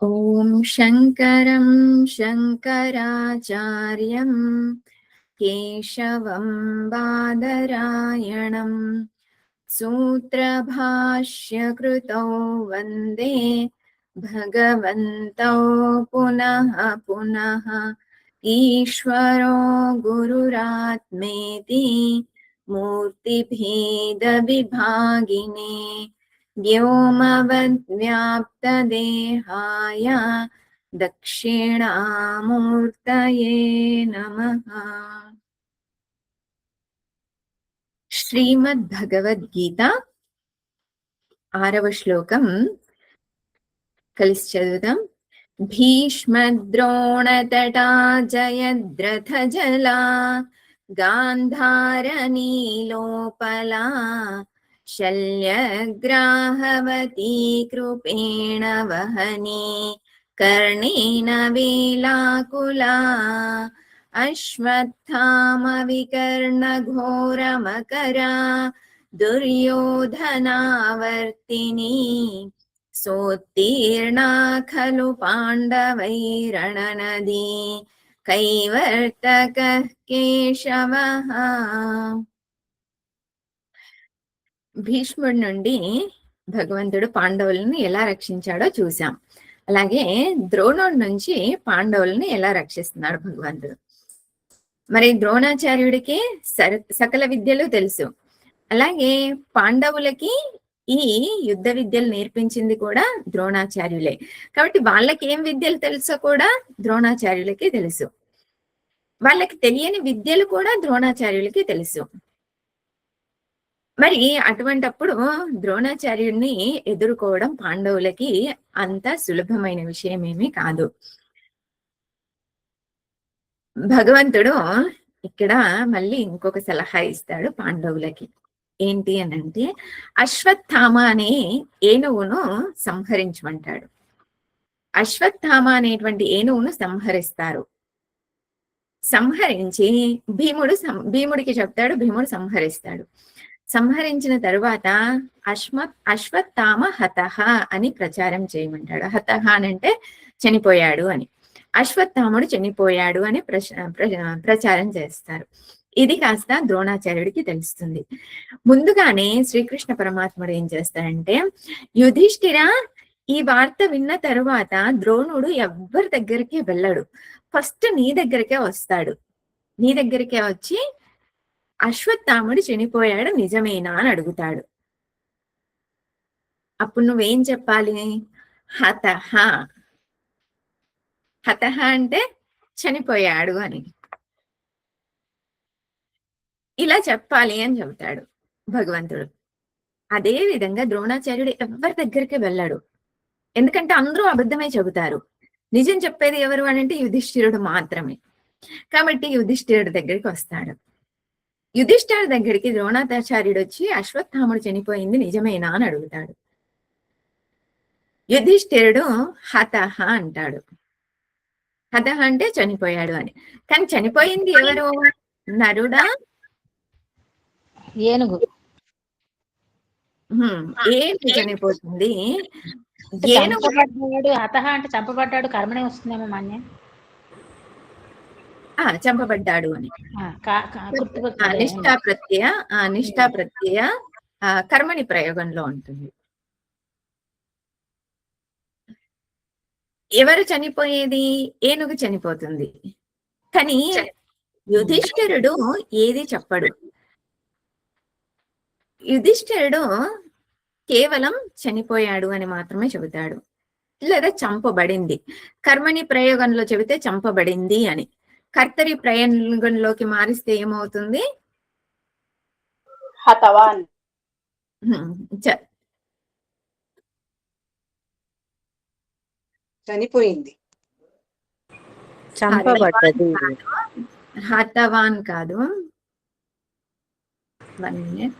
ॐ शङ्करं शङ्कराचार्यं केशवं बादरायणं सूत्रभाष्यकृतौ वन्दे भगवन्तौ पुनः पुनः। ईश्वरो गुरुरात्मेति मूर्तिभेदविभागिने व्योमवद्व्याप्तदेहाय दक्षिणामूर्तये नमः। శ్రీమద్భగవద్గీత 6వ శ్లోకం కలిసి చదువుదాం. భీష్మద్రోణతటా జయద్రథజలా గాంధారనీలోపలా శల్యగ్రాహవతీ కృపేణ వహనీ కర్ణేన వేలాకులా అశ్వత్థామవికర్ణఘోరమకరా దుర్యోధనావర్తిని సోత్తీర్ణా ఖలు పాండవైరణనదీ కైవర్తకః కేశవః. భీష్ముడి నుండి భగవంతుడు పాండవులను ఎలా రక్షించాడో చూసాం. అలాగే ద్రోణుడి నుంచి పాండవులను ఎలా రక్షిస్తున్నాడు భగవంతుడు. మరి ద్రోణాచార్యుడికి సకల విద్యలు తెలుసు. అలాగే పాండవులకి ఈ యుద్ధ విద్యలు నేర్పించింది కూడా ద్రోణాచార్యులే. కాబట్టి వాళ్ళకి ఏం విద్యలు తెలుసో కూడా ద్రోణాచార్యులకి తెలుసు. వాళ్ళకి తెలియని విద్యలు కూడా ద్రోణాచార్యులకి తెలుసు. మరి అటువంటప్పుడు ద్రోణాచార్యుడిని ఎదుర్కోవడం పాండవులకి అంత సులభమైన విషయం ఏమీ కాదు. భగవంతుడు ఇక్కడ మళ్ళీ ఇంకొక సలహా ఇస్తాడు పాండవులకి. ఏంటి అనంటే, అశ్వత్థామ అనే ఏనుగును సంహరించమంటాడు. అశ్వత్థామ అనేటువంటి ఏనుగును సంహరిస్తారు. సంహరించి భీముడికి చెప్తాడు, భీముడు సంహరిస్తాడు. సంహరించిన తరువాత అశ్వత్థామ హతః అని ప్రచారం చేయమంటాడు. హతః అనంటే చనిపోయాడు అని. అశ్వత్థాముడు చనిపోయాడు అని ప్రచారం చేస్తారు. ఇది కాస్త ద్రోణాచార్యుడికి తెలుస్తుంది. ముందుగానే శ్రీకృష్ణ పరమాత్ముడు ఏం చేస్తాడంటే, యుధిష్ఠిర ఈ వార్త విన్న తరువాత ద్రోణుడు ఎవ్వరి దగ్గరికి వెళ్ళడు, ఫస్ట్ నీ దగ్గరికే వస్తాడు. నీ దగ్గరికే వచ్చి అశ్వత్థాముడు చనిపోయాడు నిజమేనా అని అడుగుతాడు. అప్పుడు నువ్వేం చెప్పాలి? హతః. హతః అంటే చనిపోయాడు అని ఇలా చెప్పాలి అని చెబుతాడు భగవంతుడు. అదే విధంగా ద్రోణాచార్యుడు ఎవరి దగ్గరికి వెళ్ళాడు. ఎందుకంటే అందరూ అబద్ధమే చెబుతారు. నిజం చెప్పేది ఎవరు అని అంటే యుధిష్ఠిరుడు మాత్రమే. కాబట్టి యుధిష్ఠిరుడి దగ్గరికి వస్తాడు. యుధిష్ఠిరుడి దగ్గరికి ద్రోణాచార్యుడు వచ్చి అశ్వత్థాముడు చనిపోయింది నిజమేనా అని అడుగుతాడు. యుధిష్ఠిరుడు హతః అంటాడు. హతః అంటే చనిపోయాడు అని. కానీ చనిపోయింది ఎవరు? నరుడా? ఏనుగు. ఏనుగు చనిపోతుంది. చంపబడ్డాడు. హతః అంటే చంపబడ్డాడు కర్మనే వస్తుందేమో మాన్య. చంపబడ్డాడు అని నిష్ఠా ప్రత్యయ కర్మని ప్రయోగంలో ఉంటుంది. ఎవరు చనిపోయేది? ఏనుగు చనిపోతుంది. కానీ యుధిష్ఠిరుడు ఏది చెప్పడు. యుధిష్ఠిరుడు కేవలం చనిపోయాడు అని మాత్రమే చెబుతాడు, లేదా చంపబడింది. కర్మని ప్రయోగంలో చెబితే చంపబడింది అని, కర్తరి ప్రయోగంలోకి మారిస్తే ఏమవుతుంది? హతవాన్. చనిపోయింది. చంపబడ్డది. హతవాన్ కాదు. 1 minute.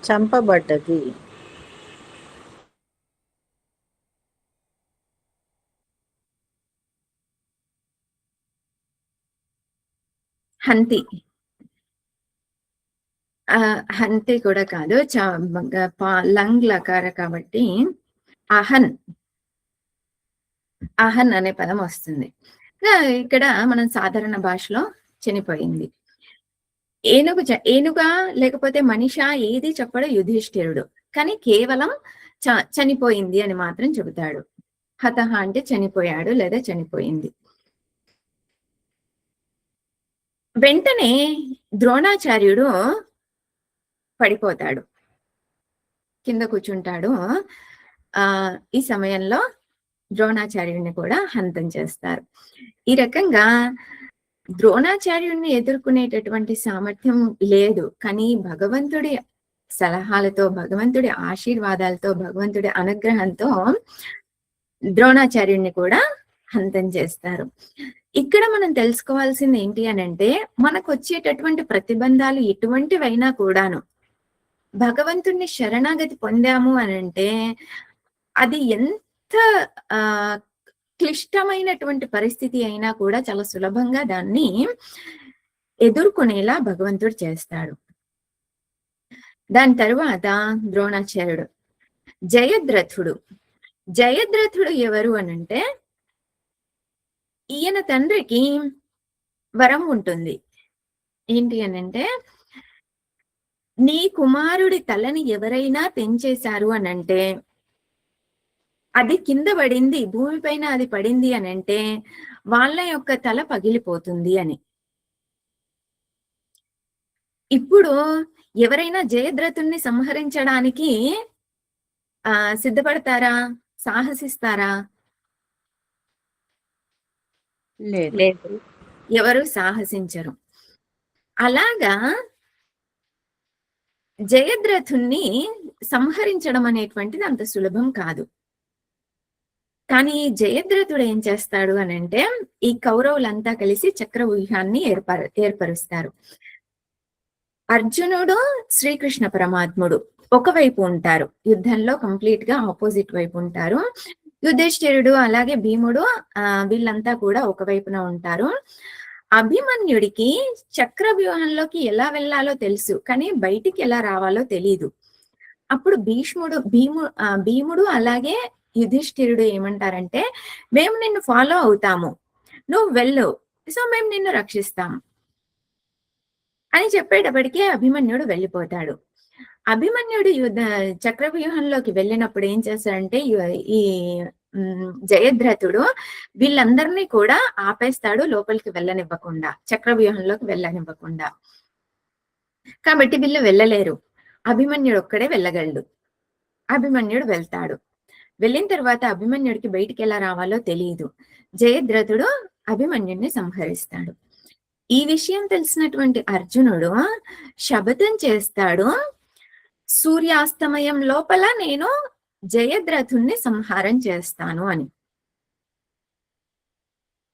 చంపబడ్డది. హంతి. హంతి కూడా కాదు. లంగ్ లకార కాబట్టి అహన్ అహన్ అనే పదం వస్తుంది. ఇక్కడ మనం సాధారణ భాషలో చనిపోయింది. ఏనుగా లేకపోతే మనిషా ఏది చెప్పడు యుధిష్ఠిరుడు. కానీ కేవలం చనిపోయింది అని మాత్రం చెబుతాడు. హతహ అంటే చనిపోయాడు లేదా చనిపోయింది. వెంటనే ద్రోణాచార్యుడు పడిపోతాడు, కింద కూర్చుంటాడు. ఈ సమయంలో ద్రోణాచార్యుడిని కూడా హంతం చేస్తారు. ఈ రకంగా ద్రోణాచార్యుడిని ఎదుర్కొనేటటువంటి సామర్థ్యం లేదు, కానీ భగవంతుడి సలహాలతో, భగవంతుడి ఆశీర్వాదాలతో, భగవంతుడి అనుగ్రహంతో ద్రోణాచార్యుడిని కూడా హంతం చేస్తారు. ఇక్కడ మనం తెలుసుకోవాల్సింది ఏంటి అని అంటే, మనకు వచ్చేటటువంటి ప్రతిబంధాలు ఎటువంటివైనా కూడాను భగవంతుణ్ణి శరణాగతి పొందాము అని అంటే అది ఎంత క్లిష్టమైనటువంటి పరిస్థితి అయినా కూడా చాలా సులభంగా దాన్ని ఎదుర్కొనేలా భగవంతుడు చేస్తాడు. దాని తరువాత ద్రోణాచార్యుడు. జయద్రథుడు ఎవరు అనంటే, ఈయన తండ్రికి వరం ఉంటుంది. ఏంటి అనంటే, నీ కుమారుడి తలని ఎవరైనా తెంచేశారు అనంటే, అది కింద పడింది, భూమిపైన అది పడింది అనంటే వాళ్ళ యొక్క తల పగిలిపోతుంది అని. ఇప్పుడు ఎవరైనా జయద్రథుణ్ణి సంహరించడానికి సిద్ధపడతారా, సాహసిస్తారా? లేదు, ఎవరు సాహసించరు. అలాగా జయద్రథుణ్ణి సంహరించడం అనేటువంటిది అంత సులభం కాదు. కానీ జయద్రథుడు ఏం చేస్తాడు అని అంటే, ఈ కౌరవులంతా కలిసి చక్రవ్యూహాన్ని ఏర్పరుస్తారు. అర్జునుడు, శ్రీకృష్ణ పరమాత్ముడు ఒకవైపు ఉంటారు, యుద్ధంలో కంప్లీట్ గా ఆపోజిట్ వైపు ఉంటారు. యుధిష్ఠిరుడు అలాగే భీముడు వీళ్ళంతా కూడా ఒకవైపున ఉంటారు. అభిమన్యుడికి చక్రవ్యూహంలోకి ఎలా వెళ్ళాలో తెలుసు, కానీ బయటికి ఎలా రావాలో తెలీదు. అప్పుడు భీముడు అలాగే యుధిష్ఠిరుడు ఏమంటారంటే, మేము నిన్ను ఫాలో అవుతాము, నువ్వు వెళ్ళు, సో మేము నిన్ను రక్షిస్తాము అని చెప్పేటప్పటికే అభిమన్యుడు వెళ్ళిపోతాడు. అభిమన్యుడు చక్రవ్యూహంలోకి వెళ్ళినప్పుడు ఏం చేస్తాడంటే, ఈ జయద్రథుడు వీళ్ళందరినీ కూడా ఆపేస్తాడు, లోపలికి వెళ్ళనివ్వకుండా, చక్రవ్యూహంలోకి వెళ్ళనివ్వకుండా. కాబట్టి వీళ్ళు వెళ్ళలేరు, అభిమన్యుడు ఒక్కడే వెళ్ళగలడు. అభిమన్యుడు వెళ్తాడు. వెళ్ళిన తర్వాత అభిమన్యుడికి బయటికి ఎలా రావాలో తెలియదు. జయద్రథుడు అభిమన్యుడిని సంహరిస్తాడు. ఈ విషయం తెలిసినటువంటి అర్జునుడు శపథం చేస్తాడు, సూర్యాస్తమయం లోపల నేను జయద్రథుణ్ణి సంహారం చేస్తాను అని.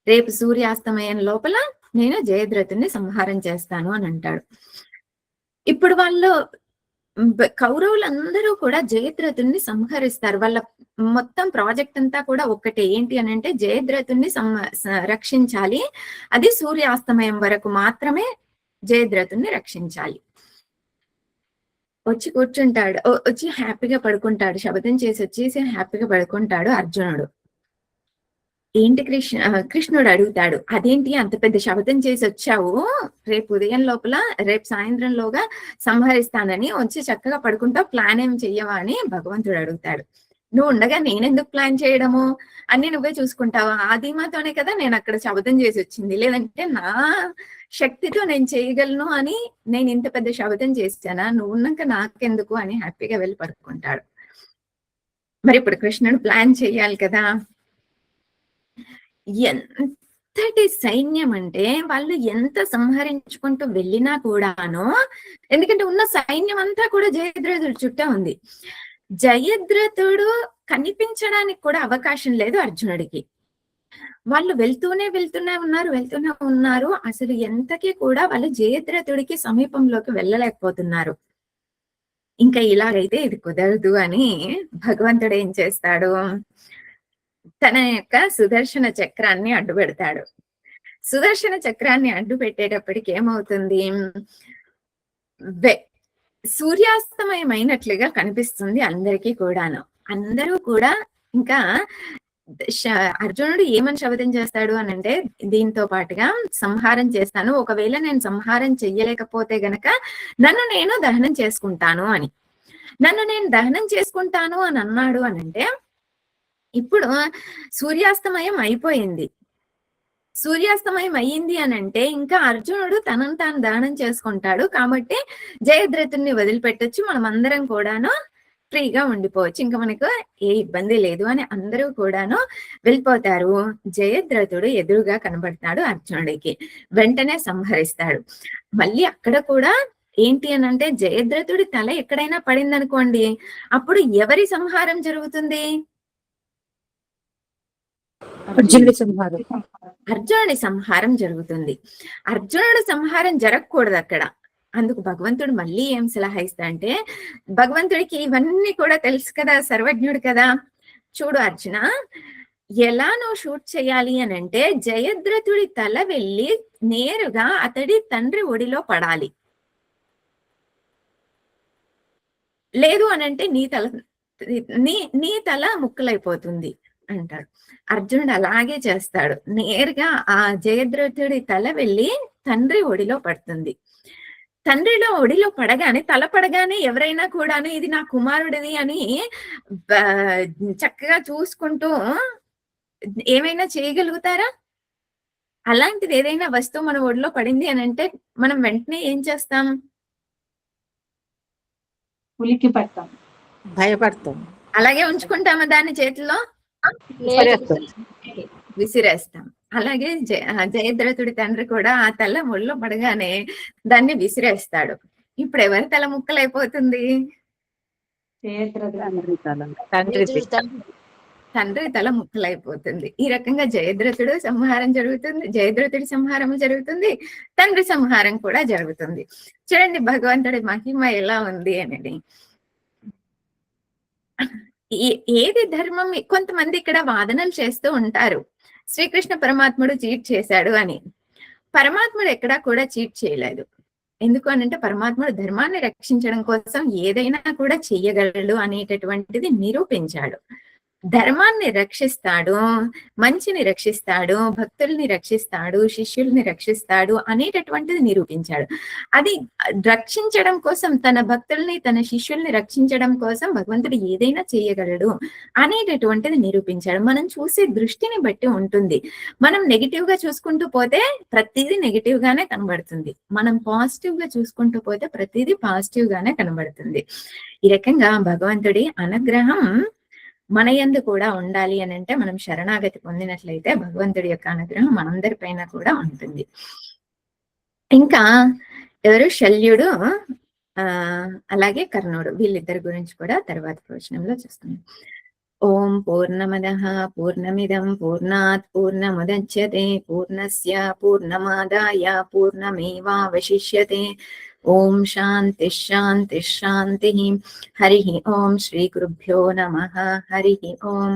రేపు సూర్యాస్తమయం లోపల నేను జయద్రథుణ్ణి సంహారం చేస్తాను అని అంటాడు. ఇప్పుడు వాళ్ళు కౌరవులందరూ కూడా జయద్రథుణ్ణి సంహరిస్తారు. వాళ్ళ మొత్తం ప్రాజెక్ట్ అంతా కూడా ఒక్కటే, ఏంటి అని అంటే జయద్రథుణ్ణి రక్షించాలి, అది సూర్యాస్తమయం వరకు మాత్రమే జయద్రథుణ్ణి రక్షించాలి. వచ్చి కూర్చుంటాడు, వచ్చి హ్యాపీగా పడుకుంటాడు, శపథం చేసి వచ్చేసి హ్యాపీగా పడుకుంటాడు అర్జునుడు. ఏంటి కృష్ణుడు అడుగుతాడు, అదేంటి అంత పెద్ద శపథం చేసి వచ్చావు, రేపు ఉదయం లోపల రేపు సాయంత్రంలోగా సంహరిస్తానని, వచ్చి చక్కగా పడుకుంటావు, ప్లాన్ ఏం చెయ్యవా అని భగవంతుడు అడుగుతాడు. నువ్వు ఉండగా నేనెందుకు ప్లాన్ చేయడము, అన్ని నువ్వే చూసుకుంటావా, ఆ ధీమాతోనే కదా నేను అక్కడ శపథం చేసి వచ్చింది, లేదంటే నా శక్తితో నేను చేయగలను అని నేను ఇంత పెద్ద శపథం చేశానా, నువ్వు ఉన్నాక నాకెందుకు అని హ్యాపీగా వెళ్ళి పడుకుంటాడు. మరి ఇప్పుడు కృష్ణుడు ప్లాన్ చేయాలి కదా. ఎంతటి సైన్యం అంటే వాళ్ళు ఎంత సంహరించుకుంటూ వెళ్ళినా కూడాను, ఎందుకంటే ఉన్న సైన్యం అంతా కూడా జయద్రథుడు చుట్టూ ఉంది. జయద్రథుడు కనిపించడానికి కూడా అవకాశం లేదు అర్జునుడికి. వాళ్ళు వెళ్తూనే ఉన్నారు. అసలు ఎంతకీ కూడా వాళ్ళు జయద్రథుడికి సమీపంలోకి వెళ్ళలేకపోతున్నారు. ఇంకా ఇలాగైతే ఇది కుదరదు అని భగవంతుడు ఏం చేస్తాడు, తన యొక్క సుదర్శన చక్రాన్ని అడ్డు పెడతాడు. సుదర్శన చక్రాన్ని అడ్డు పెట్టేటప్పటికి ఏమవుతుంది, సూర్యాస్తమయం అయినట్లుగా కనిపిస్తుంది అందరికీ కూడాను. అందరూ కూడా ఇంకా అర్జునుడు ఏమని శపథం చేస్తాడు అని అంటే, దీంతో పాటుగా సంహారం చేస్తాను, ఒకవేళ నేను సంహారం చెయ్యలేకపోతే గనక నన్ను నేను దహనం చేసుకుంటాను అని. నన్ను నేను దహనం చేసుకుంటాను అని అన్నాడు అని అంటే, ఇప్పుడు సూర్యాస్తమయం అయిపోయింది. సూర్యాస్తమయం అయ్యింది అని అంటే ఇంకా అర్జునుడు తనను తాను దహనం చేసుకుంటాడు. కాబట్టి జయద్రథుడిని వదిలిపెట్టొచ్చు, మనం అందరం కూడాను ఫ్రీగా ఉండిపోవచ్చు, ఇంకా మనకు ఏ ఇబ్బంది లేదు అని అందరూ కూడాను వెళ్ళిపోతారు. జయద్రథుడు ఎదురుగా కనబడతాడు అర్జునుడికి, వెంటనే సంహరిస్తాడు. మళ్ళీ అక్కడ కూడా ఏంటి అని అంటే, జయద్రథుడి తల ఎక్కడైనా పడింది అనుకోండి, అప్పుడు ఎవరి సంహారం జరుగుతుంది? అర్జునుడి సంహారం జరుగుతుంది. అర్జునుడి సంహారం జరగకూడదు అక్కడ. అందుకు భగవంతుడు మళ్ళీ ఏం సలహా ఇస్తా అంటే, భగవంతుడికి ఇవన్నీ కూడా తెలుసు కదా, సర్వజ్ఞుడు కదా. చూడు అర్జున, ఎలా నువ్వు షూట్ చేయాలి అని అంటే, జయద్రథుడి తల వెళ్ళి నేరుగా అతడి తండ్రి ఒడిలో పడాలి. లేదు అనంటే నీ తల ముక్కలైపోతుంది అంటాడు. అర్జునుడు అలాగే చేస్తాడు. నేరుగా ఆ జయద్రథుడి తల వెళ్ళి తండ్రి ఒడిలో పడుతుంది. తండ్రిలో ఒడిలో పడగానే, తల పడగానే ఎవరైనా కూడాను ఇది నా కుమారుడిది అని చక్కగా చూసుకుంటూ ఏమైనా చేయగలుగుతారా? అలాంటిది ఏదైనా వస్తువు మన ఒడిలో పడింది అని అంటే మనం వెంటనే ఏం చేస్తాం? ఉలికి పడతాం, భయపడతాం. అలాగే ఉంచుకుంటామా దాన్ని చేతిలో? విసిరేస్తాం. అలాగే జయద్రథుడి తండ్రి కూడా ఆ తల ఒళ్ళో పడగానే దాన్ని విసిరేస్తాడు. ఇప్పుడు ఎవరి తల ముక్కలైపోతుంది? తండ్రి తల ముక్కలైపోతుంది. ఈ రకంగా జయద్రథుడి సంహారం జరుగుతుంది, తండ్రి సంహారం కూడా జరుగుతుంది. చూడండి భగవంతుడి మహిమ ఎలా ఉంది అనేది. ఏది ధర్మం? కొంతమంది ఇక్కడ వాదనలు చేస్తూ ఉంటారు, శ్రీకృష్ణ పరమాత్ముడు చీట్ చేశాడు అని. పరమాత్ముడు ఎక్కడా కూడా చీట్ చేయలేదు. ఎందుకు అనంటే, పరమాత్ముడు ధర్మాన్ని రక్షించడం కోసం ఏదైనా కూడా చెయ్యగలడు అనేటటువంటిది నిరూపించాడు. ధర్మాన్ని రక్షిస్తాడు, మంచిని రక్షిస్తాడు, భక్తుల్ని రక్షిస్తాడు, శిష్యుల్ని రక్షిస్తాడు అనేటటువంటిది నిరూపించాడు. అది రక్షించడం కోసం, తన భక్తుల్ని తన శిష్యుల్ని రక్షించడం కోసం భగవంతుడు ఏదైనా చేయగలడు అనేటటువంటిది నిరూపించాడు. మనం చూసే దృష్టిని బట్టి ఉంటుంది. మనం నెగిటివ్ గా చూసుకుంటూ పోతే ప్రతిదీ నెగిటివ్ గానే కనబడుతుంది, మనం పాజిటివ్ గా చూసుకుంటూ పోతే ప్రతిదీ పాజిటివ్ గానే కనబడుతుంది. ఈ రకంగా భగవంతుడి అనుగ్రహం మన యందు కూడా ఉండాలి అని అంటే, మనం శరణాగతి పొందినట్లయితే భగవంతుడి యొక్క అనుగ్రహం మనందరి పైన కూడా ఉంటుంది. ఇంకా ఎవరు? శల్యుడు, అలాగే కర్ణుడు, వీళ్ళిద్దరి గురించి కూడా తర్వాత ప్రవచనంలో చూస్తున్నాం. ఓం పూర్ణమదః పూర్ణమిదం పూర్ణాత్ పూర్ణముదచ్యతే పూర్ణస్య పూర్ణమాదాయ పూర్ణమేవావశిష్యతే. ఓం శాంతి శాంతి శాంతి. హరి ఓం. శ్రీ గురుభ్యో నమః. హరి ఓం.